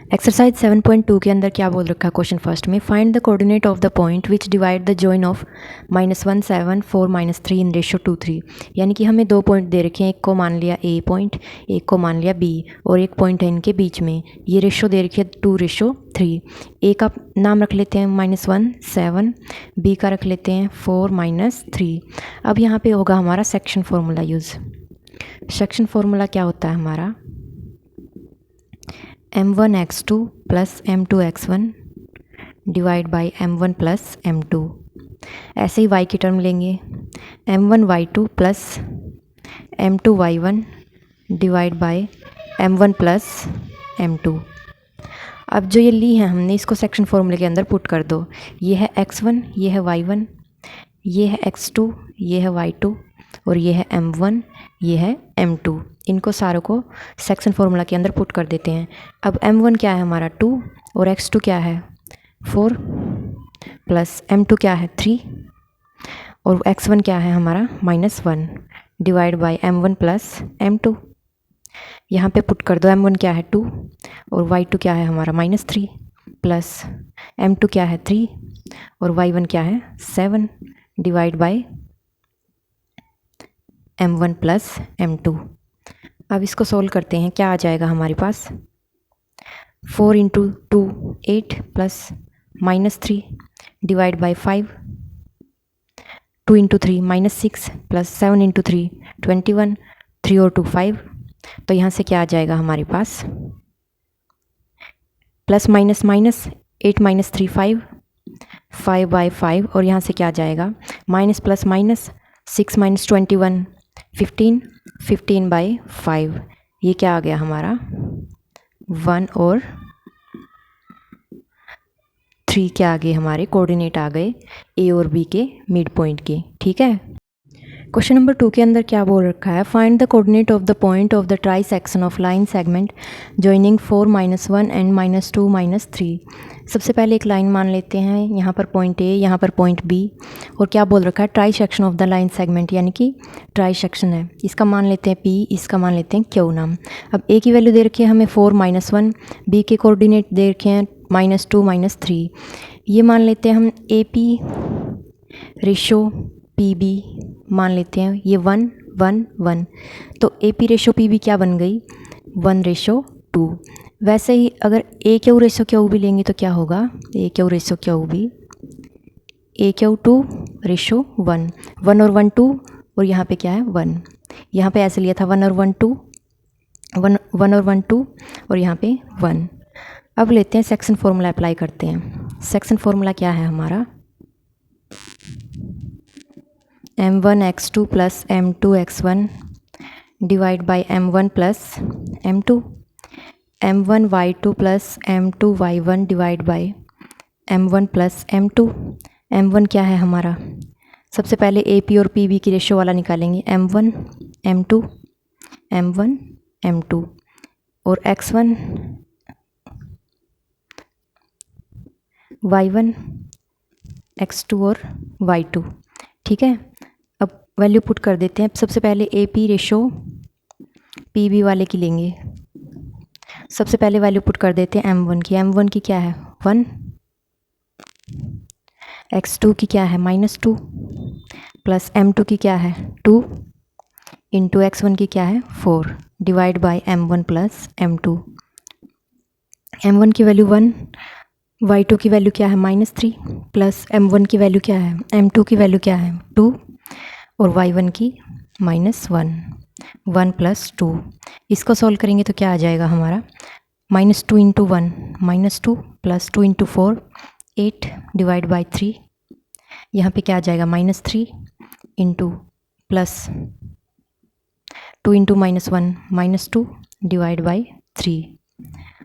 Exercise 7.2 के अंदर क्या बोल रखा है क्वेश्चन फर्स्ट में, find the coordinate of the point which divide the join of -1 7 4 -3 in ratio 2 3। यानी कि हमें दो पॉइंट दे रखे हैं, एक को मान लिया ए पॉइंट, एक को मान लिया बी, और एक पॉइंट है इनके बीच में। ये रेशो दे रखी है 2:3। ए का नाम रख लेते हैं -1 7, बी का रख लेते हैं 4 -3। अब यहाँ पे होगा हमारा section formula use. Section formula क्या होता है हमारा, m1x2 plus m2x1 divide by m1 plus m2। ऐसे ही y की टर्म लेंगे, m1y2 plus m2y1 divide by m1 plus m2। अब जो ये ली है हमने, इसको सेक्शन फॉर्मूले के अंदर पुट कर दो। ये है x1, ये है y1, ये है x2, ये है y2, और ये है m1, ये है m2। इनको सारों को सेक्शन फार्मूला के अंदर पुट कर देते हैं। अब m1 क्या है हमारा 2, और x2 क्या है 4, प्लस m2 क्या है 3, और x1 क्या है हमारा -1 divide by m1 plus m2। यहाँ पे पुट कर दो, m1 क्या है 2, और y2 क्या है हमारा -3, प्लस m2 क्या है 3, और y1 क्या है 7 divide by m1 plus m2। अब इसको सोल्व करते हैं, क्या आ जाएगा हमारे पास, 4 × 2 8 प्लस -3 डिवाइड बाई 5, 2 × 3 -6 प्लस 7 × 3 21, 3 और 2 5। तो यहाँ से क्या आ जाएगा हमारे पास, प्लस माइनस माइनस 8 - 3 5, 5/5, और यहाँ से क्या आ जाएगा, माइनस प्लस माइनस 6 - 21 15, 15/5। ये क्या आ गया हमारा 1 और 3 के आगे हमारे कोऑर्डिनेट आ गए ए और बी के मिड पॉइंट के। ठीक है। क्वेश्चन नंबर 2 के अंदर क्या बोल रखा है, find the coordinate of the point of the try section of line segment joining 4 -1 and -2 -3। सबसे पहले एक लाइन मान लेते हैं, यहाँ पर पॉइंट ए, यहाँ पर पॉइंट बी, और क्या बोल रखा है, try section of the line segment, यानी कि ट्राई सेक्शन है। इसका मान लेते हैं पी, इसका मान लेते हैं क्यू नाम। अब ए की वैल्यू दे रखी है हमें 4 -1, बी के कोऑर्डिनेट दे रखे हैं -2 -3। ये मान लेते हैं हम A P ratio P B मान लेते हैं, ये 1 1 1। तो A P ratio P B क्या बन गई, 1:2। वैसे ही अगर A Q ratio Q B लेंगे तो क्या होगा, A Q ratio Q B, A Q 2:1, 1 और 1 2, और यहाँ पे क्या है 1। यहाँ पे ऐसे लिया था 1 और 1 2, 1 और 1 2, और यहाँ पे 1। अब लेते हैं सेक्शन फार्मूला अप्लाई करते हैं। सेक्शन फार्मूला क्या है हमारा, m1x2 plus m2x1 divide by m1 plus m2, m1y2 plus m2y1 divide by m1 plus m2। m1 क्या है हमारा, सबसे पहले ए पी और पी बी की रेशो वाला निकालेंगे, m1 m2 m1 m2, और x1 y1 x2 और y2। ठीक है। अब वैल्यू पुट कर देते हैं। सबसे पहले A P ratio P B वाले की लेंगे। सबसे पहले वैल्यू पुट कर देते हैं m1 की। m1 की क्या है 1, x2 की क्या है -2, प्लस m2 की क्या है 2, इंटू x1 की क्या है 4 divide by m1 plus m2। m1 की वैल्यू 1, y2 की वैल्यू क्या है -3, प्लस m1 की वैल्यू क्या है, m2 की वैल्यू क्या है 2, और y1 की -1, 1 + 2। इसको सॉल्व करेंगे तो क्या आ जाएगा हमारा, -2 × 1 -2 प्लस 2 × 4 8 डिवाइड बाई 3। यहाँ पे क्या आ जाएगा -3 इंटू प्लस 2 × -1 -2 डिवाइड बाई 3।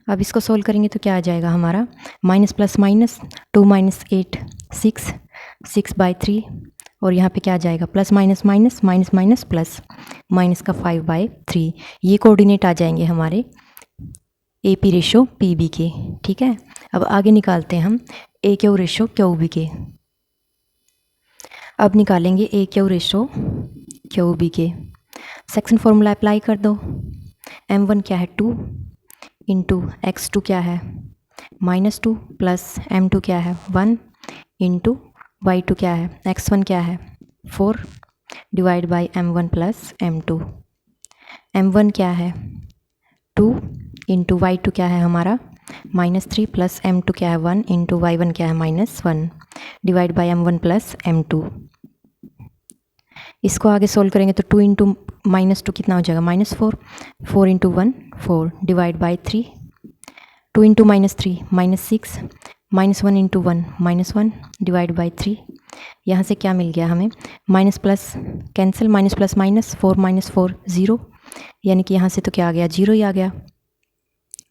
अब इसको सोल्व करेंगे तो क्या आ जाएगा हमारा, माइनस प्लस माइनस 2 - 8 6, 6/3, और यहाँ पे क्या आ जाएगा plus minus minus minus minus plus, minus का 5/3। ये कोऑर्डिनेट आ जाएंगे हमारे A P ratio P B के। ठीक है। अब आगे निकालते हैं हम A Q ratio Q B के। अब निकालेंगे A Q ratio Q B के। सेक्शन फार्मूला अप्लाई कर दो। m1 क्या है 2, इंटू x2 क्या है -2 प्लस m2 क्या है 1 इंटू y2 क्या है x1 क्या है 4 divide by m1 plus m2। m1 क्या है 2 इंटू y2 क्या है हमारा -3 प्लस m2 क्या है 1 इंटू y1 क्या है -1 divide by m1 plus m2। इसको आगे सोल्व करेंगे तो 2 इंटू -2 कितना हो जाएगा -4 4 into 1 4 divide by 3 2 into -3 -6 -1 into 1 -1 divide by 3। यहाँ से क्या मिल गया हमें minus plus cancel minus plus minus 4 -4 0 यानी कि यहाँ से तो क्या आ गया 0 ही आ गया।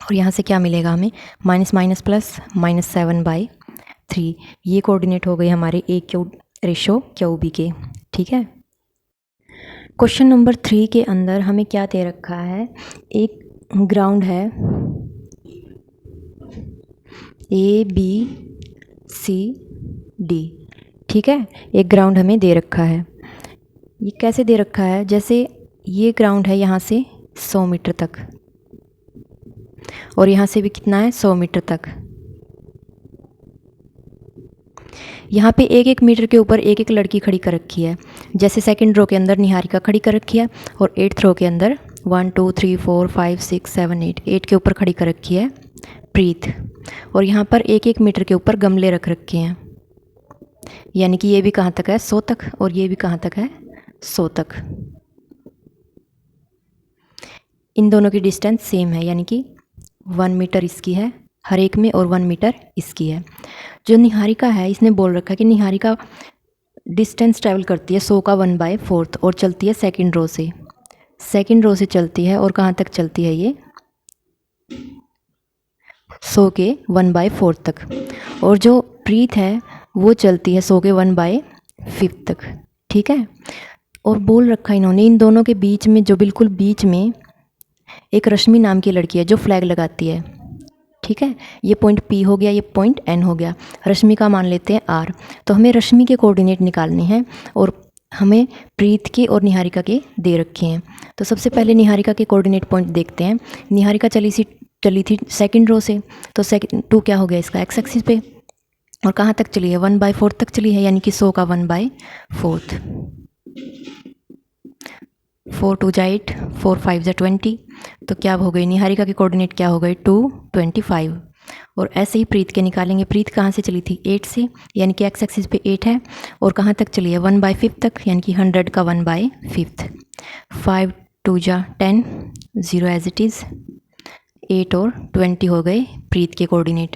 और यहाँ से क्या मिलेगा हमें माइनस माइनस प्लस -7/3। ये कोऑर्डिनेट हो गई हमारे ए क्यू रेशो क्यू बी के। ठीक है। क्वेश्चन नंबर 3 के अंदर हमें क्या दे रखा है, एक ग्राउंड है ABCD। ठीक है, एक ग्राउंड हमें दे रखा है। ये कैसे दे रखा है, जैसे ये ग्राउंड है यहाँ से 100 मीटर तक और यहाँ से भी कितना है 100 मीटर तक। यहाँ पे 1-1 मीटर के ऊपर एक एक लड़की खड़ी कर रखी है। जैसे सेकंड रो के अंदर निहारिका खड़ी कर रखी है और 8th रो के अंदर 1 2 3 4 5 6 7 8 के ऊपर खड़ी कर रखी है प्रीत। और यहाँ पर 1-1 मीटर के ऊपर गमले रख रखे हैं, यानी कि ये भी कहाँ तक है 100 तक और ये भी कहाँ तक है 100 तक। इन दोनों की डिस्टेंस सेम है, यानी कि 1 मीटर इसकी है हर एक में और 1 मीटर इसकी है। जो निहारिका है इसने बोल रखा है कि निहारिका डिस्टेंस ट्रैवल करती है 100 का 1/4 और चलती है सेकंड रो से। सेकंड रो से चलती है और कहाँ तक चलती है ये 100 के 1/4 तक। और जो प्रीत है वो चलती है 100 के 1/5 तक। ठीक है। और बोल रखा है इन्होंने इन दोनों के बीच में, जो बिल्कुल बीच में एक रश्मि नाम की लड़की है जो फ्लैग लगाती है। ठीक है, ये पॉइंट P हो गया, ये पॉइंट N हो गया। रश्मि का मान लेते हैं R। तो हमें रश्मि के कोऑर्डिनेट निकालने हैं और हमें प्रीत के और निहारिका के दे रखे हैं। तो सबसे पहले निहारिका के कोऑर्डिनेट पॉइंट देखते हैं। निहारिका चली थी सेकंड रो से, तो 2 क्या हो गया इसका x एक्सिस पे और कहाँ तक चली है 1/4 तक चली है, यानी कि 100 का 1/4। 4 2 जा 8 4 5 जा 20। तो क्या हो गई निहारिका के कोऑर्डिनेट क्या हो गए 2 25। और ऐसे ही प्रीत के निकालेंगे। प्रीत कहाँ से चली थी 8 से, यानी कि x एक्सिस पे 8 है और कहाँ तक चली है 1/5 तक, यानी कि 100 का 1/5। 5 2 जा 10 0 एज इट इज़ 8 और 20 हो गए प्रीत के कोऑर्डिनेट।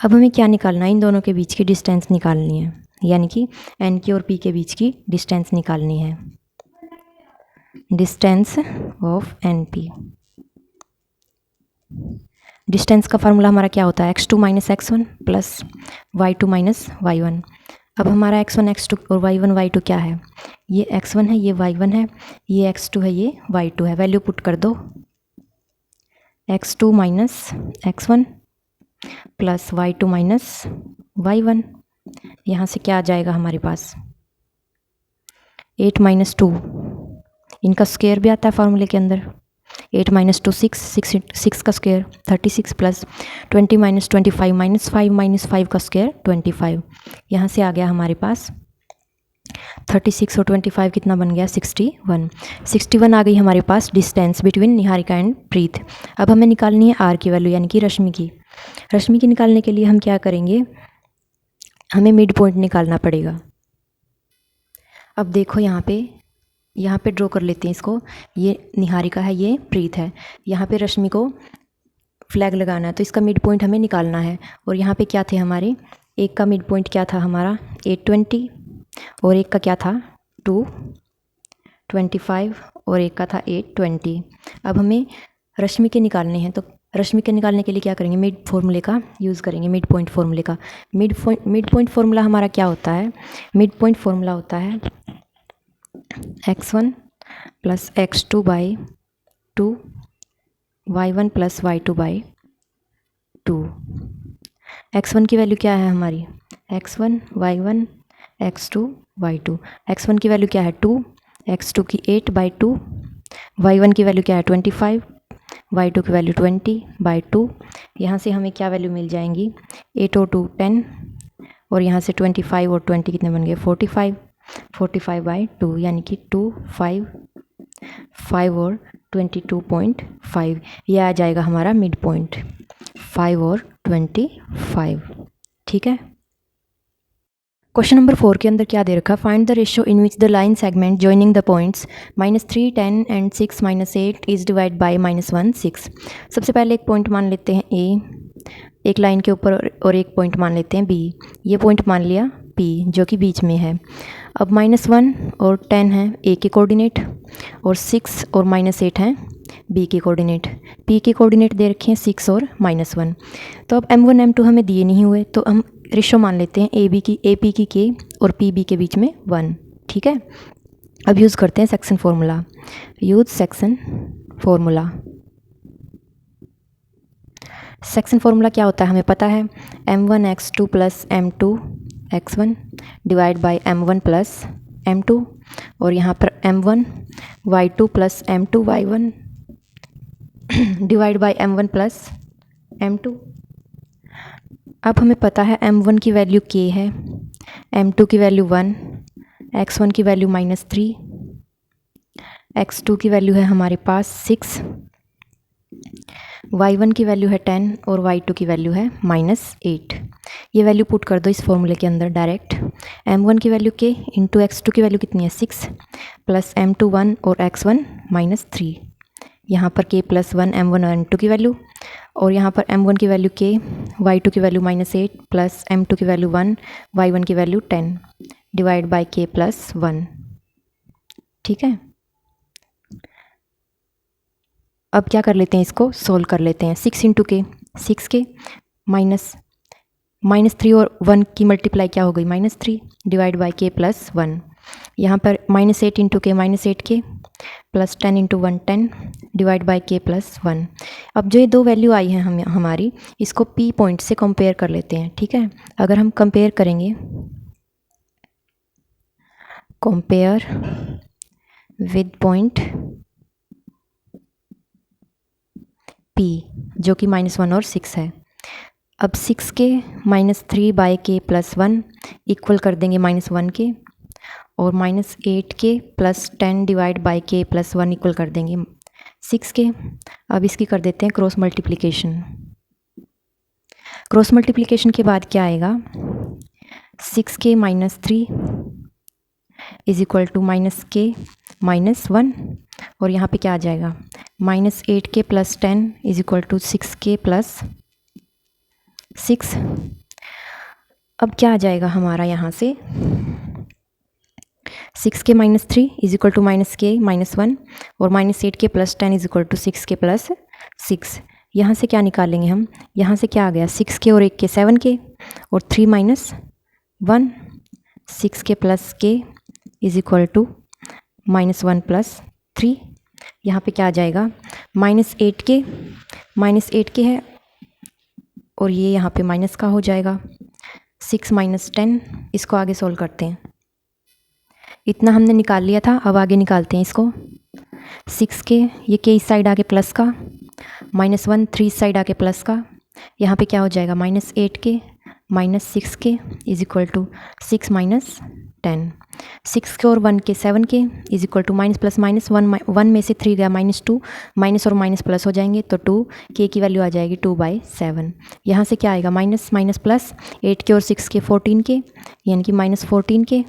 अब हमें क्या निकालना है, इन दोनों के बीच की डिस्टेंस निकालनी है, यानी कि N की और P के बीच की डिस्टेंस निकालनी है। Distance of NP। डिस्टेंस का फार्मूला हमारा क्या होता है x2 - x1 plus y2 - y1। अब हमारा x1 x2 और y1 y2 क्या है, ये x1 है ये y1 है, ये x2 है ये y2 है। वैल्यू पुट कर दो, x2 - x1 plus y2 - y1। यहाँ से क्या आ जाएगा हमारे पास 8 - 2, इनका स्क्वायर भी आता है फार्मूले के अंदर। 8 - 2 6 का स्क्वायर 36 प्लस 20 - 25 -5 -5 का स्क्वायर 25। यहाँ से आ गया हमारे पास 36 और 25 कितना बन गया 61। 61 आ गई हमारे पास डिस्टेंस बिटवीन निहारिका एंड प्रीत। अब हमें निकालनी है R की वैल्यू, यानी कि रश्मि की। रश्मि की निकालने के लिए हम क्या करेंगे, हमें मिड पॉइंट निकालना पड़ेगा। अब देखो यहाँ पे ड्रॉ कर लेते हैं इसको। ये निहारिका है ये प्रीत है, यहाँ पे रश्मि को फ्लैग लगाना है, तो इसका मिड पॉइंट हमें निकालना है। और यहाँ पे क्या थे हमारे, एक का मिड पॉइंट क्या था हमारा 820 और एक का क्या था 225 और एक का था 820। अब हमें रश्मि के निकालने हैं, तो रश्मि के निकालने के लिए क्या करेंगे, मिड फॉर्मूले का यूज़ करेंगे, मिड पॉइंट फॉर्मूले का। मिड पॉइंट फार्मूला हमारा क्या होता है, मिड पॉइंट फार्मूला होता है x1 plus x2/2 y1 plus y2/2। x1 की वैल्यू क्या है हमारी x1 y1 x2 y2। x1 की वैल्यू क्या है 2, x2 की 8/2, y1 की वैल्यू क्या है 25, y2 की वैल्यू 20/2। यहाँ से हमें क्या वैल्यू मिल जाएंगी, 8 और 2 10, और यहाँ से 25 और 20 कितने बन गए 45, 45/2 यानी कि 2 5 5 और 22.5, यह आ जाएगा हमारा मिड पॉइंट 5 और 25। ठीक है। क्वेश्चन नंबर 4 के अंदर क्या दे रखा, find the ratio in which the line segment joining the points -3 10 and 6 -8 is divide by -1 6। सबसे पहले एक पॉइंट मान लेते हैं ए, एक लाइन के ऊपर, और एक पॉइंट मान लेते हैं बी। ये पॉइंट मान लिया पी जो कि बीच में है। अब -1 और 10 हैं ए के कोऑर्डिनेट, और 6 और -8 हैं बी के कोऑर्डिनेट। पी के कोऑर्डिनेट दे रखे हैं 6 और -1। तो अब m1 m2 हमें दिए नहीं हुए, तो हम रेशो मान लेते हैं ए पी की के और पी बी के बीच में 1। ठीक है। अब यूज़ करते हैं section formula. Use section formula. Section formula क्या होता है हमें पता है, m1 x2 plus m2 x1 divide by m1 plus m2, और यहाँ पर m1 y2 plus m2 y1 divide by m1 plus m2। अब हमें पता है m1 की वैल्यू k है, m2 की वैल्यू 1, x1 की वैल्यू -3, x2 की वैल्यू है हमारे पास 6, y1 की वैल्यू है 10 और y2 की वैल्यू है -8। ये वैल्यू पुट कर दो इस फॉर्मूले के अंदर डायरेक्ट। m1 की वैल्यू k इंटू x2 की वैल्यू कितनी है 6, प्लस m2 1 और x1 -3। यहाँ पर k प्लस 1 m1 और m2 की वैल्यू, और यहाँ पर m1 की वैल्यू k, y2 की वैल्यू -8, प्लस m2 की वैल्यू 1, y1 की value 10 divide by k plus 1। ठीक है। अब क्या कर लेते हैं, इसको सोल्व कर लेते हैं। 6 इंटू के 6 के, -3 और 1 की मल्टीप्लाई क्या हो गई -3 डिवाइड बाय k प्लस 1। यहाँ पर -8 इंटू के -8 के, plus 10 into 1 10 divide by k plus 1। अब जो ये दो वैल्यू आई हैं हमारी, इसको p पॉइंट से कंपेयर कर लेते हैं। ठीक है। अगर हम कंपेयर करेंगे, कंपेयर विद पॉइंट p जो कि -1 और 6 है। अब 6 के -3 बाय k प्लस 1 इक्वल कर देंगे -1 के, और -8 के plus 10 divide by k plus 1 equal कर देंगे 6 के। अब इसकी कर देते हैं क्रॉस मल्टीप्लिकेशन। क्रॉस मल्टीप्लिकेशन के बाद क्या आएगा, 6 के -3 इज इक्वल टू -k -1, और यहाँ पे क्या आ जाएगा, -8 के plus 10 is equal to 6k plus 6। अब क्या आ जाएगा हमारा यहाँ से, 6 के -3 इज इक्वल टू -k -1, और -8 के plus 10 is equal to 6k plus 6। यहाँ से क्या निकालेंगे हम, यहाँ से क्या आ गया, 6k और 1k 7k, और 3 -1, 6k plus k is equal to -1 plus 3। यहाँ पे क्या आ जाएगा, -8k है, और ये यहाँ पे माइनस का हो जाएगा, 6 -10। इसको आगे सोल्व करते हैं। इतना हमने निकाल लिया था, अब आगे निकालते हैं इसको। 6k, ये k इस साइड आके प्लस का, -1 3 इस साइड आके प्लस का, यहाँ पे क्या हो जाएगा, -8k -6k is equal to 6 -10। 6k और 1k 7k is equal to minus plus minus 1 में से 3 गया -2, माइनस और माइनस प्लस हो जाएंगे, तो 2k की वैल्यू आ जाएगी 2/7। यहाँ से क्या आएगा, माइनस माइनस प्लस 8k और 6k 14k, यानी कि -14k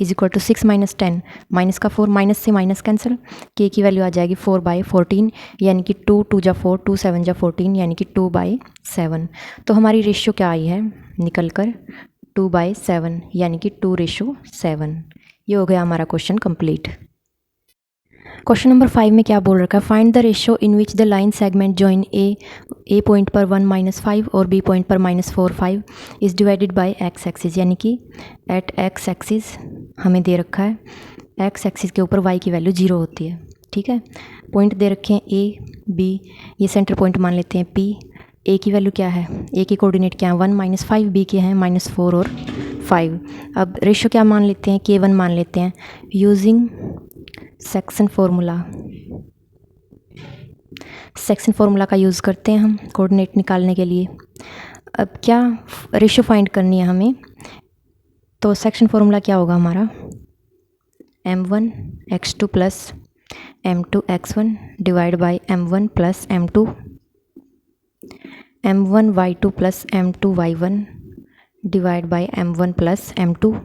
is equal to 6 -10, minus का 4, माइनस से माइनस कैंसिल, k की वैल्यू आ जाएगी 4/14, यानी कि 2 2 जा 4, 2 7 जा 14, यानी कि 2/7। तो हमारी रेशियो क्या आई है निकल कर 2/7, यानी कि 2:7। ये हो गया हमारा क्वेश्चन कंप्लीट। क्वेश्चन नंबर 5 में क्या बोल रखा है, find the ratio in which the line segment join A point पर 1 -5 और बी पॉइंट पर -4 5 is divided by x axis, यानी कि एट एक्स एक्सिस हमें दे रखा है, एक्स एक्सिस के ऊपर वाई की वैल्यू 0 होती है। ठीक है। पॉइंट दे रखे हैं ए बी, ये सेंटर पॉइंट मान लेते हैं पी। ए की वैल्यू क्या है, ए की कोऑर्डिनेट क्या है 1 -5, बी के हैं -4 और 5। अब रेशियो क्या मान लेते हैं, K1 मान लेते हैं using section formula. Section formula का यूज़ करते हैं हम कोऑर्डिनेट निकालने के लिए। अब क्या रेशियो फाइंड करनी है हमें, तो सेक्शन फार्मूला क्या होगा हमारा, m1 x2 plus m2 x1 divide by m1 plus m2 m1 y2 plus m2 y1 divide by m1 plus m2।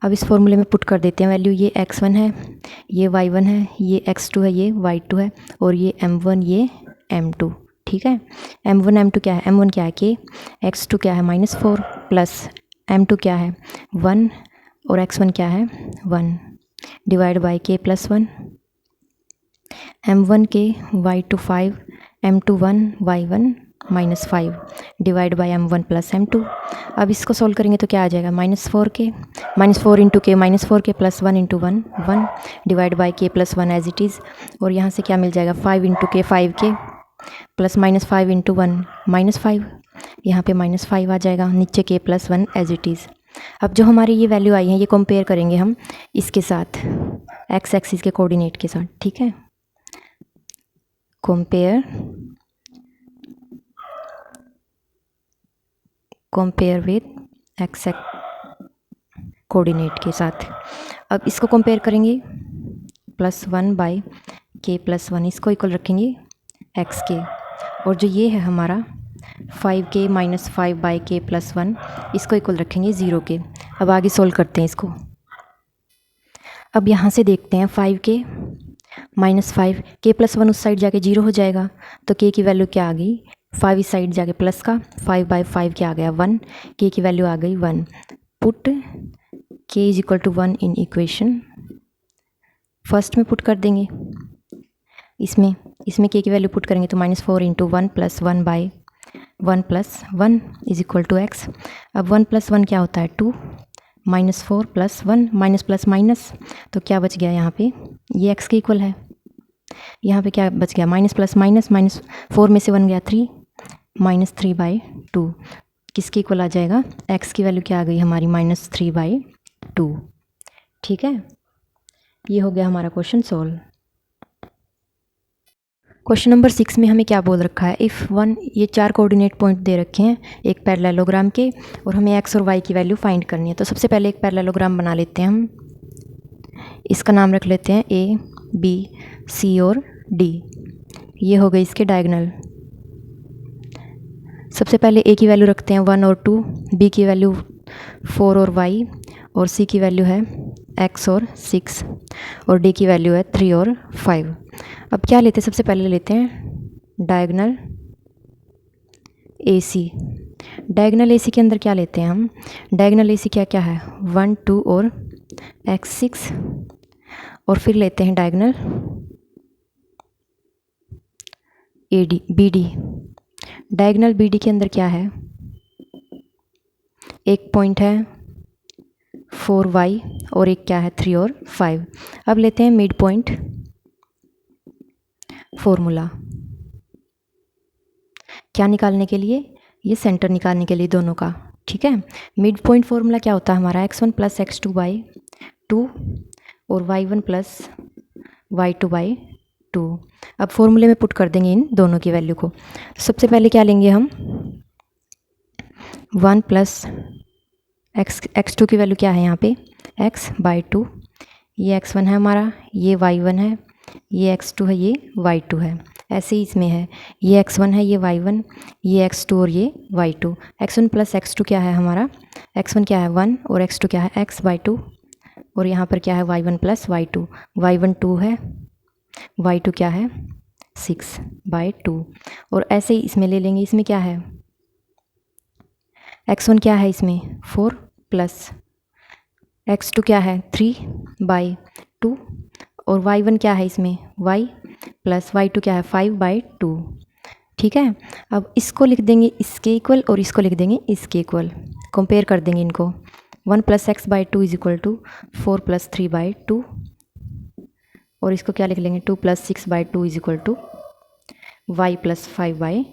अब इस फॉर्मूले में पुट कर देते हैं वैल्यू, ये x1 है, ये y1 है, ये x2 है, ये y2 है, और ये m1, ये m2। ठीक है, m1 m2 क्या है, m1 क्या है k, x2 क्या है -4 प्लस m2 क्या है 1 और x1 क्या है 1 divide by k plus 1, m1 k y2 5 m2 1 y1 -5 divide by m1 plus m2। अब इसको सोल्व करेंगे तो क्या आ जाएगा, -4 इंटू के -4 प्लस 1 इंटू 1 1 डिवाइड बाई के प्लस 1 एज इट इज़, और यहाँ से क्या मिल जाएगा 5 इंटू के 5k प्लस -5 इंटू 1 -5, यहाँ पे -5 आ जाएगा, नीचे k plus 1 as it is. अब जो हमारी ये वैल्यू आई है ये कंपेयर करेंगे हम इसके साथ, x एक्सिस के कोऑर्डिनेट के साथ। ठीक है, कंपेयर विथ x कोऑर्डिनेट के साथ। अब इसको कंपेयर करेंगे, +1 बाई k प्लस 1 इसको इक्वल रखेंगे x के, और जो ये है हमारा 5k minus 5 by k plus 1 इसको इक्वल रखेंगे 0 के। अब आगे सोल्व करते हैं इसको। अब यहाँ से देखते हैं 5k माइनस 5 k प्लस 1 उस साइड जाके 0 हो जाएगा, तो k की वैल्यू क्या आ गई, 5 इस साइड जाके प्लस का 5 बाई 5 क्या आ गया 1, k की वैल्यू आ गई 1। Put k is equal to 1 in equation first में पुट कर देंगे, इसमें k की वैल्यू पुट करेंगे तो -4 into 1 plus 1 by 1 plus 1 is equal to x। अब 1 प्लस 1 क्या होता है 2, -4 प्लस 1 माइनस प्लस माइनस, तो क्या बच गया यहाँ पे, ये x के इक्वल है। यहाँ पे क्या बच गया, माइनस प्लस माइनस, -4 में से 1 गया 3, -3 बाई 2 किसके इक्वल आ जाएगा, x की वैल्यू क्या आ गई हमारी -3 बाई 2। ठीक है, ये हो गया हमारा क्वेश्चन सॉल्व। क्वेश्चन नंबर 6 में हमें क्या बोल रखा है, इफ़ 1, ये 4 कोऑर्डिनेट पॉइंट दे रखे हैं एक पैरेललोग्राम के, और हमें x और y की वैल्यू फाइंड करनी है। तो सबसे पहले एक पैरेललोग्राम बना लेते हैं हम, इसका नाम रख लेते हैं a, b, c और d। ये हो गई इसके डायगोनल। सबसे पहले a की वैल्यू रखते हैं 1 और 2, b की वैल्यू 4 और y, और c की वैल्यू है x और 6, और d की वैल्यू है 3 और 5। अब क्या लेते हैं, सबसे पहले लेते हैं डायगोनल AC। डायगोनल AC के अंदर क्या लेते हैं हम, डायगोनल AC क्या क्या है 1 2 और x6, और फिर लेते हैं डायगोनल BD। डायगोनल BD के अंदर क्या है, एक पॉइंट है 4y और एक क्या है 3 और 5। अब लेते हैं मिड पॉइंट फॉर्मूला, क्या निकालने के लिए, ये सेंटर निकालने के लिए दोनों का। ठीक है, मिड पॉइंट फॉर्मूला क्या होता है हमारा, x1 प्लस x2 बाई 2 और y1 प्लस y2 बाई 2। अब फॉर्मूले में पुट कर देंगे इन दोनों की वैल्यू को। सबसे पहले क्या लेंगे हम, 1 प्लस x2 की वैल्यू क्या है यहाँ पे x बाई 2, ये x1 है हमारा, ये y1 है, ये x2 है, ये y2 है। ऐसे ही इसमें है, ये x1 है, ये y1, ये x2 और ये y2। x1 प्लस x2 क्या है हमारा, x1 क्या है 1 और x2 क्या है x बाई 2, और यहाँ पर क्या है y1 प्लस y2, y1 2 है, y2 क्या है 6 बाई 2। और ऐसे ही इसमें ले लेंगे, इसमें क्या है x1 क्या है इसमें 4 प्लस x2 क्या है 3 बाई 2, और y1 क्या है इसमें y प्लस y2 क्या है 5 बाई 2। ठीक है, अब इसको लिख देंगे इसके इक्वल और इसको लिख देंगे इसके इक्वल, कंपेयर कर देंगे इनको। 1 plus x by 2 is equal to 4 plus 3 by 2, और इसको क्या लिख लेंगे 2 plus 6 by 2 is equal to y plus 5 by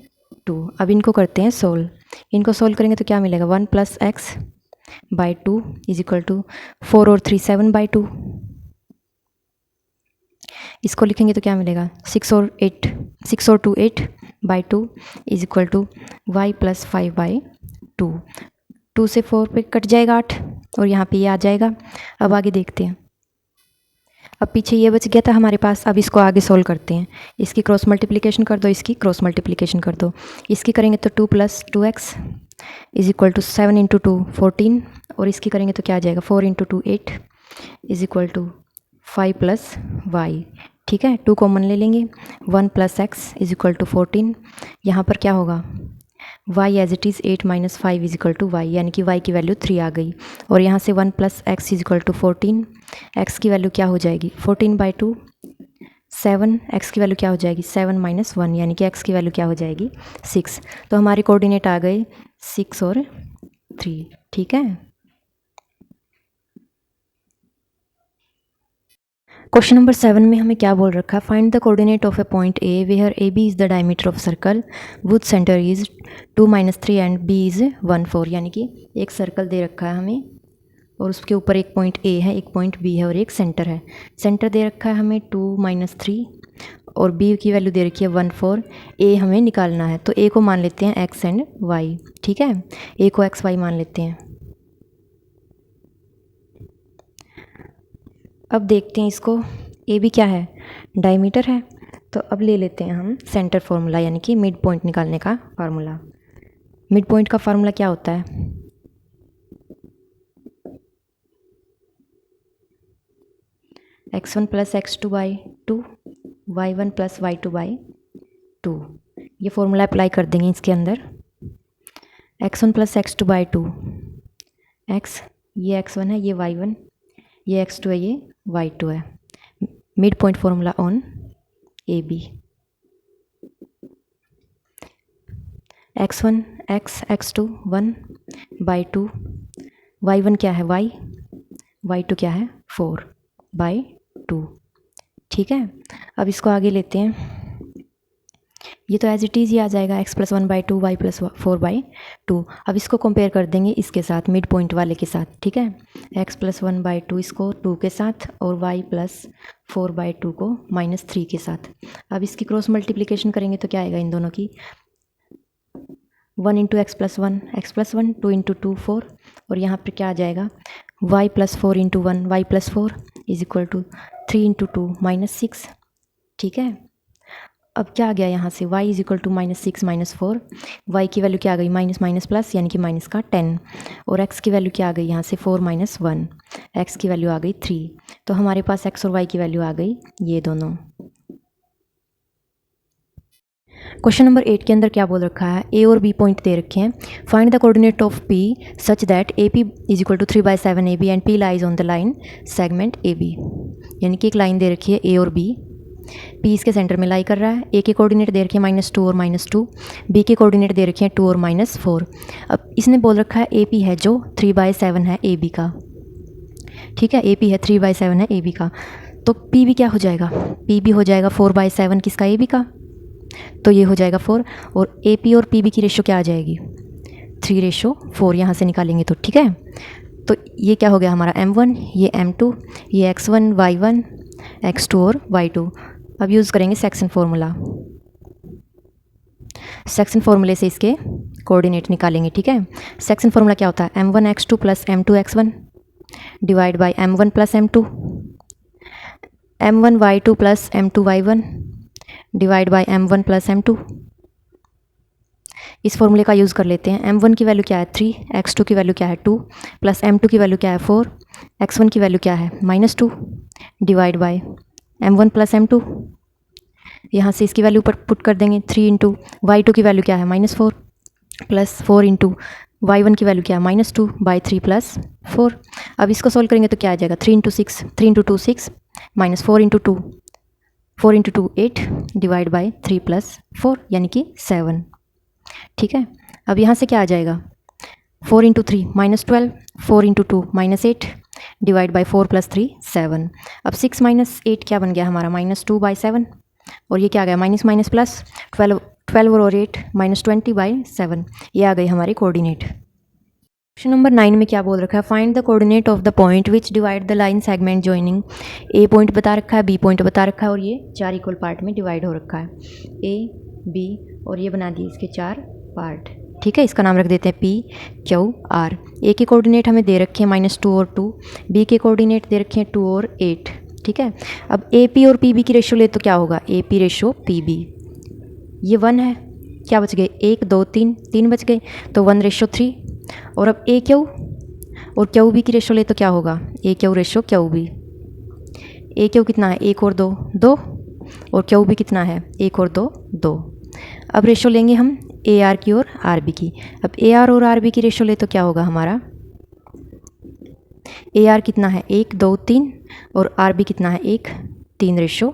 2। अब इनको करते हैं सोल्व, इनको सोल्व करेंगे तो क्या मिलेगा 1 plus x by 2 is equal to 4 और 3 7 बाई 2। इसको लिखेंगे तो क्या मिलेगा, 6 और 2 8/2 is equal to y plus 5/2। 2 से 4 पे कट जाएगा 8 और यहाँ पे ये आ जाएगा। अब आगे देखते हैं। अब पीछे ये बच गया था हमारे पास, अब इसको आगे सोल्व करते हैं। इसकी क्रॉस मल्टीप्लिकेशन कर दो, इसकी क्रॉस मल्टीप्लिकेशन कर दो। इसकी करेंगे तो 2 + 2x इज इक्वल टू 7 × 2 14, और इसकी करेंगे तो क्या आ जाएगा, 4 × 2 8 इज इक्वल टू 5 + y। ठीक है, 2 कॉमन ले लेंगे, 1 + x इज इक्वल टू 14। यहाँ पर क्या होगा, y as it is 8 - 5 is equal to y, यानी कि y की वैल्यू 3 आ गई। और यहाँ से 1 + x is equal to 14, x की वैल्यू क्या हो जाएगी, 14/2 7, x की वैल्यू क्या हो जाएगी, 7 - 1, यानी कि x की वैल्यू क्या हो जाएगी, 6। तो हमारे कोऑर्डिनेट आ गए 6 और 3। ठीक है। क्वेश्चन नंबर 7 में हमें क्या बोल रखा है, find the coordinate of a point A where A B is the diameter of circle would centre is 2 - 3 and B is 1 4। यानी कि एक सर्कल दे रखा है हमें और उसके ऊपर एक पॉइंट ए है, एक पॉइंट बी है और एक सेंटर है। सेंटर दे रखा है हमें 2 - 3 और बी की वैल्यू दे रखी है 1 4। ए हमें निकालना है, तो ए को मान लेते हैं एक्स एंड वाई। ठीक है, ए को एक्स वाई मान लेते हैं। अब देखते हैं इसको, ए बी क्या है, डायमीटर है। तो अब ले लेते हैं हम सेंटर फार्मूला, यानी कि मिड पॉइंट निकालने का फार्मूला। मिड पॉइंट का फार्मूला क्या होता है, x1 + x2/2 y1 + y2/2। ये फार्मूला अप्लाई कर देंगे इसके अंदर। x1 + x2/2, x ये x1 है, ये y1, ये x2 है, ये y2 है। Mid point formula on A B. x1 x, x2 1/2, y1 क्या है y, y2 क्या है 4/2। ठीक है, अब इसको आगे लेते हैं। ये तो एज इट इज़ ही आ जाएगा, x + 1/2 y + 4/2। अब इसको कंपेयर कर देंगे इसके साथ, मिड पॉइंट वाले के साथ। ठीक है, x + 1/2 इसको 2 के साथ और y + 4/2 को -3 के साथ। अब इसकी क्रॉस मल्टीप्लिकेशन करेंगे तो क्या आएगा इन दोनों की, 1 × x + 1 x + 1, 2 × 2 4, और यहाँ पर क्या आ जाएगा, y + 4 × 1 y + 4 is equal to 3 × 2 -6। ठीक है, अब क्या आ गया यहाँ से, y is equal to -6 - 4, y की वैल्यू क्या आ गई, -+ यानी कि माइनस का 10, और x की वैल्यू क्या आ गई यहाँ से 4 - 1, x की वैल्यू आ गई 3। तो हमारे पास x और y की वैल्यू आ गई ये दोनों। क्वेश्चन नंबर 8 के अंदर क्या बोल रखा है, ए और बी पॉइंट दे रखे हैं। Find the coordinate of P such that A P is equal to 3/7 AB and P lies on the line segment A B. यानी कि एक लाइन दे रखी है ए और बी, पी इसके सेंटर में लाई कर रहा है। ए के कोऑर्डिनेट दे रखे हैं -2 और -2, बी के कोऑर्डिनेट दे रखे हैं 2 और -4। अब इसने बोल रखा है ए पी है जो 3/7 है ए बी का। ठीक है, ए पी है 3/7 है ए बी का, तो पी भी क्या हो जाएगा, पी भी हो जाएगा 4/7 किसका, ए बी का। तो ये हो जाएगा 4, और ए पी और पी बी की रेशो क्या आ जाएगी, 3/4 यहाँ से निकालेंगे तो। ठीक है, तो ये क्या हो गया हमारा m1, ये m2, ये x1 y1 x2 और y2। अब यूज़ करेंगे सेक्शन फार्मूला। सेक्शन फार्मूले से इसके कोऑर्डिनेट निकालेंगे। ठीक है, सेक्शन फार्मूला क्या होता है, m1 x2 + m2 x1 divide by m1 + m2, m1 y2 + m2 y1 divide by m1 + m2। इस फॉर्मूले का यूज़ कर लेते हैं। m1 की वैल्यू क्या है 3, x2 की वैल्यू क्या है 2, प्लस m2 की वैल्यू क्या है 4, x1 की वैल्यू क्या है -2 डिवाइड बाय m1 + m2। यहाँ से इसकी वैल्यू पुट कर देंगे, 3 × y2 की वैल्यू क्या है -4, प्लस 4 × y1 की वैल्यू क्या है -2/3 + 4। अब इसको सोल्व करेंगे तो क्या आ जाएगा, 3 × 6 3 × 2 6 -4 × 2 4 × 2 8 डिवाइड बाय 3 + 4 यानी कि 7। ठीक है, अब यहाँ से क्या आ जाएगा, 4 × 3 -12, 4 × 2 -8 डिवाइड बाय 4 + 3 7। अब 6 - 8 क्या बन गया हमारा -2/7, और ये क्या आ गया माइनस प्लस 12 और 8 -20/7। ये आ गई हमारी कोऑर्डिनेट। क्वेश्चन नंबर 9 में क्या बोल रखा है, find the coordinate of the point which divide the line segment joining. A point बता रखा है, बी पॉइंट बता रखा है और ये 4 इक्वल पार्ट में डिवाइड हो रखा है, ए बी, और ये बना दिए इसके 4 पार्ट। ठीक है, इसका नाम रख देते हैं पी क्यू आर। ए के कोऑर्डिनेट हमें दे रखे हैं -2 और 2, बी के कोऑर्डिनेट दे रखे हैं 2 और 8। ठीक है, अब ए पी और पी बी की रेशो ले तो क्या होगा, A P ratio P B. ये 1 है, क्या बच गए 1 2 3, 3 बच गए, तो 1:3। और अब ए क्यू और क्यू बी की रेशो ले तो क्या होगा, A Q ratio Q B. A Q कितना है, 1 और 2 2, और क्यू बी कितना है, 1 और 2 2। अब रेशो लेंगे हम ए आर की और आर बी की। अब ए आर और आर बी की रेशो ले तो क्या होगा हमारा, ए आर कितना है 1 2 3, और आर बी कितना है 1 3:1।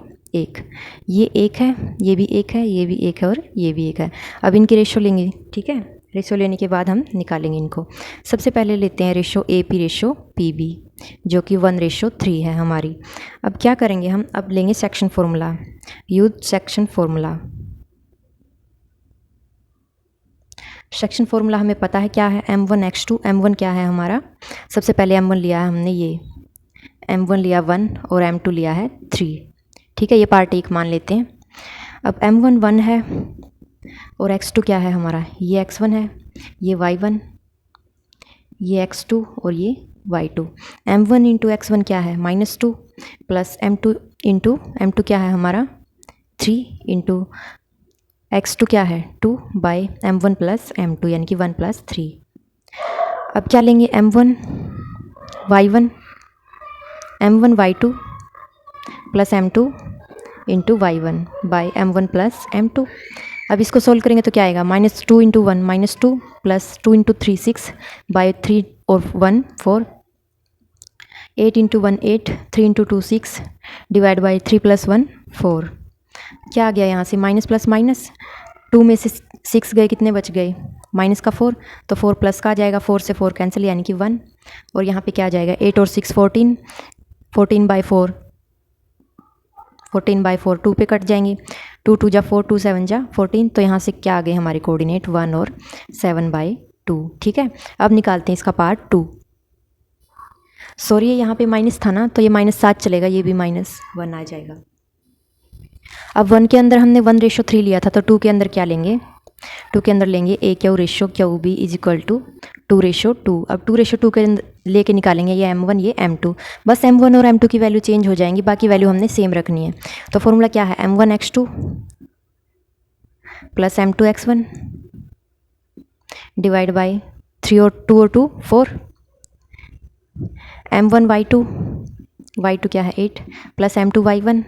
ये 1 है, ये भी 1 है, ये भी 1 है और ये भी 1 है। अब इनकी रेशो लेंगे। ठीक है, रेशो लेने के बाद हम निकालेंगे इनको। सबसे पहले लेते हैं ratio A P ratio P B, जो कि 1:3 है हमारी। अब क्या करेंगे हम, अब लेंगे section formula, use section formula. Section formula हमें पता है क्या है, m1x2। m1 क्या है हमारा, सबसे पहले m1 लिया है हमने, ये m1 लिया 1 और m2 लिया है 3। ठीक है, ये पार्ट 1 मान लेते हैं। अब m1 1 है और x2 क्या है हमारा, ये x1 है, ये y1, ये x2 और ये y2। m1 इंटू x1 क्या है -2, प्लस m2 इंटू m2 क्या है हमारा 3, इंटू x2 क्या है 2 बाई m1 प्लस m2, यानी कि 1 + 3। अब क्या लेंगे, m1 y1 m1 y2 plus m2 into y1 by m1 plus m2। अब इसको सोल्व करेंगे तो क्या आएगा, -2 इंटू 1 -2, प्लस 2 इंटू 3 6, बाई 3 और 1 4, 8 इंटू 1 8, 3 इंटू 2 6, डिवाइड बाई 3 + 1 4। क्या आ गया यहाँ से, माइनस प्लस माइनस, 2 में से 6 गए, कितने बच गए, माइनस का 4, तो 4 प्लस का आ जाएगा, 4 से 4 कैंसिल, यानी कि 1। और यहाँ पे क्या आ जाएगा, 8 और 6 14, 14/4, 14/4 2 पे कट जाएंगे, 2 2 जा 4, 2 7 जा 14। तो यहाँ से क्या आ गए हमारे कोऑर्डिनेट 1 और 7/2। ठीक है, अब निकालते हैं इसका पार्ट 2। सॉरी, ये यहाँ पे माइनस था ना, तो ये -7 चलेगा, ये भी -1 आ जाएगा। अब 1 के अंदर हमने 1:3 लिया था, तो 2 के अंदर क्या लेंगे, 2 के अंदर लेंगे ए क्यू रेशो क्यू बी = 2:2। अब 2:2 के अंदर लेके निकालेंगे ये m1 ये m2, बस m1 और m2 की वैल्यू चेंज हो जाएंगी, बाकी वैल्यू हमने सेम रखनी है। तो फॉर्मूला क्या है, m1x2 plus m2x1 divide by 3 और 2 और 2 4, m1y2 क्या है 8, प्लस m2y1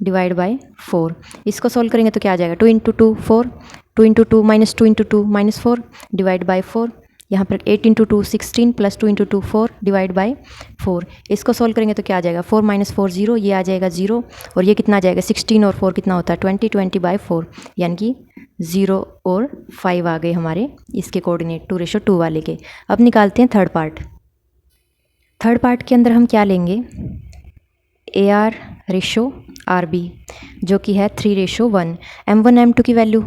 डिवाइड बाई 4। इसको सॉल्व करेंगे तो क्या आ जाएगा, 2 into 2 4, 2 into 2 -2 into 2 -4 divide by 4। यहाँ पर 8 into 2 16, plus 2 into 2 4 divide by 4। इसको सॉल्व करेंगे तो क्या आ जाएगा, 4 - 4 0, ये आ जाएगा 0, और ये कितना आ जाएगा 16 और 4 कितना होता है 20, 20/4, यानी कि 0 और 5 आ गए हमारे इसके कोऑर्डिनेट 2:2 वाले के। अब निकालते हैं थर्ड पार्ट। थर्ड पार्ट के अंदर हम क्या लेंगे, A R ratio R B, जो कि है 3:1। m1 m2 की वैल्यू,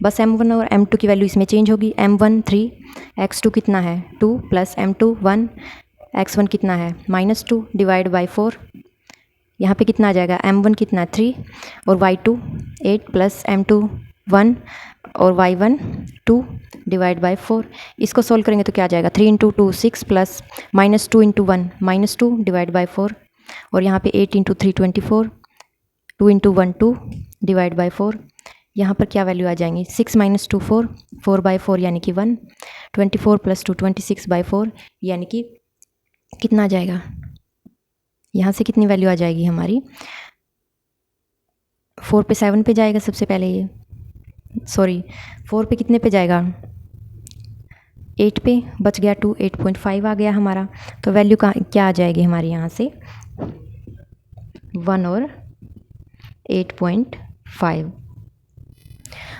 बस m1 और m2 की वैल्यू इसमें चेंज होगी। m1 3, x2 कितना है 2, प्लस m2 1, x1 कितना है -2 डिवाइड बाई 4। यहाँ पे कितना आ जाएगा, m1 कितना है 3 और y2 8, प्लस m2 1 और y1 2 डिवाइड बाई 4। इसको सोल्व करेंगे तो क्या आ जाएगा, 3 into 2 6, plus -2 into 1 -2 divide by 4, और यहाँ पे 8 इंटू 3 24, 2 इंटू 1 2 डिवाइड बाई 4। यहाँ पर क्या वैल्यू आ जाएंगी, 6 - 2 4, 4/4 यानी कि 1, 24 + 2 26/4, यानी कि कितना आ जाएगा, यहाँ से कितनी वैल्यू आ जाएगी हमारी, 4 पे 7 पे जाएगा सबसे पहले, ये सॉरी 4 पे कितने पे जाएगा, 8 पे, बच गया 2, 8.5 आ गया हमारा। तो वैल्यू का क्या आ जाएगी हमारी यहाँ से 1 और 8.5।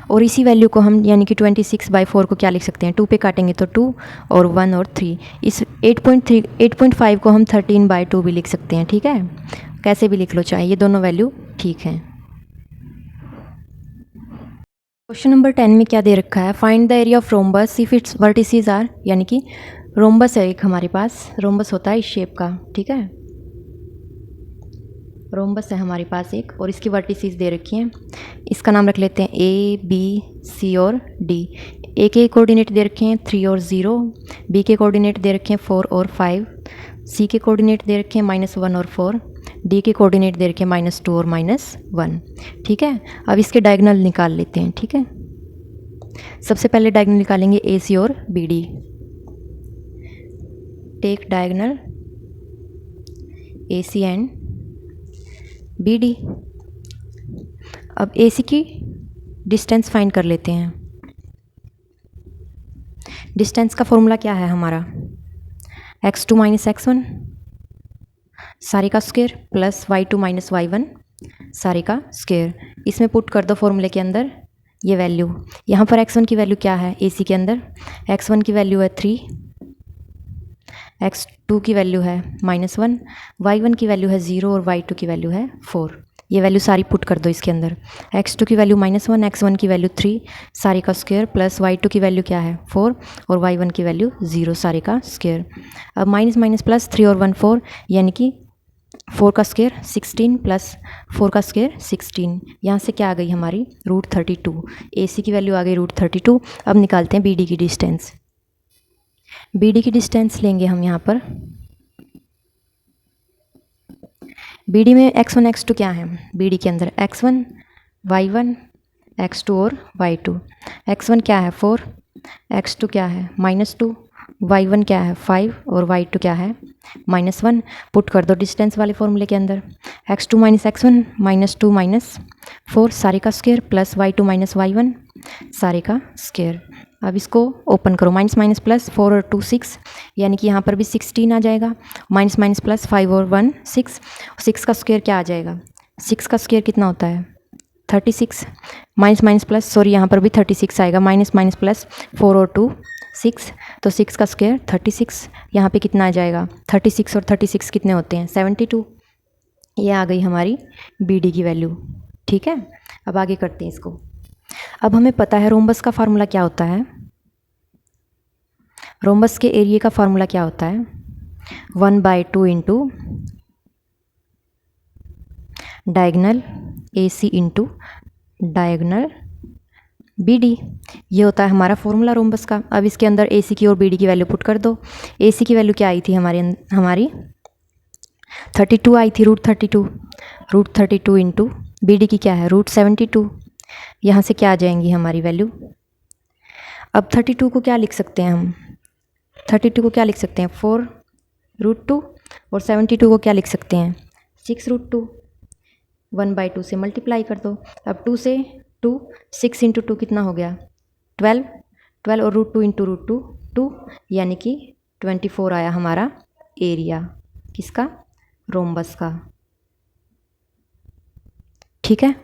और इसी वैल्यू को हम यानी कि 26/4 को क्या लिख सकते हैं, 2 पे काटेंगे तो 2 और 1 और 3। इस 8.5 को हम 13/2 भी लिख सकते हैं। ठीक है, कैसे भी लिख लो चाहे, ये दोनों वैल्यू ठीक हैं। क्वेश्चन नंबर 10 में क्या दे रखा है, find the area of rhombus if its vertices are, यानी कि रोम्बस है एक हमारे पास, रोम्बस होता है इस शेप का, ठीक है, रोम्बस है हमारे पास एक और इसकी वर्टिसेस दे रखी हैं। इसका नाम रख लेते हैं ए, बी, सी और डी। ए के कोऑर्डिनेट दे रखे हैं 3 और 0, बी के कोऑर्डिनेट दे रखे हैं 4 और 5, सी के कोऑर्डिनेट दे रखे हैं -1 और 4, डी के कोऑर्डिनेट दे रखे हैं -2 और -1, ठीक है। अब इसके डायगोनल निकाल लेते हैं, ठीक है। सबसे पहले डायगोनल निकालेंगे ए सी और B D. Take diagonal A C and B D. अब ए सी की डिस्टेंस फाइंड कर लेते हैं। डिस्टेंस का फॉर्मूला क्या है हमारा, x2 - x1 सारे का स्क्वायर प्लस y2 - y1 सारे का स्क्वायर। इसमें पुट कर दो फॉर्मूले के अंदर ये वैल्यू। यहाँ पर x1 की वैल्यू क्या है AC के अंदर, x1 की वैल्यू है 3, x2 की वैल्यू है -1, y1 की वैल्यू है 0 और y2 की वैल्यू है 4। ये वैल्यू सारी पुट कर दो इसके अंदर। x2 की वैल्यू -1, x1 की वैल्यू 3 सारे का स्क्वायर प्लस y2 की वैल्यू क्या है 4 और y1 की वैल्यू 0 सारे का स्क्वायर। अब माइनस माइनस प्लस 3 और 1 4, यानी कि 4 का स्क्वायर 16 प्लस 4 का स्क्वायर 16। यहाँ से क्या आ गई हमारी √32। AC की वैल्यू आ गई √32। अब निकालते हैं BD की डिस्टेंस। BD की डिस्टेंस लेंगे हम यहाँ पर। BD में x1 x2 क्या है, BD के अंदर x1 y1 x2 और y2। x1 क्या है 4, x2 क्या है -2, y1 क्या है 5 और y2 क्या है -1। पुट कर दो डिस्टेंस वाले फॉर्मूले के अंदर। x2 - x1 -2 - 4 सारे का स्क्वायर प्लस y2 - y1 सारे का स्क्वायर। अब इसको ओपन करो, माइनस माइनस प्लस 4 और 2 6, यानी कि यहाँ पर भी 16 आ जाएगा। माइनस माइनस प्लस 5 और 1 6, 6 का स्क्वायर क्या आ जाएगा, 6 का स्क्वायर कितना होता है 36। माइनस माइनस प्लस सॉरी यहाँ पर भी 36 आएगा। माइनस माइनस प्लस 4 और 2 6, तो 6 का स्क्वायर 36। यहाँ पे कितना आ जाएगा 36 और 36 कितने होते हैं 72। ये आ गई हमारी BD की वैल्यू, ठीक है। अब आगे करते हैं इसको। अब हमें पता है रोम्बस का फार्मूला क्या होता है, रोम्बस के एरिया का फार्मूला क्या होता है 1/2 into diagonal AC into diagonal BD। ये होता है हमारा फॉर्मूला रोम्बस का। अब इसके अंदर AC की और BD की वैल्यू पुट कर दो। AC की वैल्यू क्या आई थी हमारी 32 आई थी, √32 इंटू BD की क्या है √72। यहाँ से क्या आ जाएंगी हमारी वैल्यू। अब 32 को क्या लिख सकते हैं हम, 32 को क्या लिख सकते हैं 4√2 और 72 को क्या लिख सकते हैं 6√2। 1/2 से मल्टीप्लाई कर दो। अब 2 से 2, 6 इंटू 2 कितना हो गया 12, 12 और √2 इंटू √2 2, यानी कि 24 आया हमारा एरिया किसका रोम्बस का, ठीक है।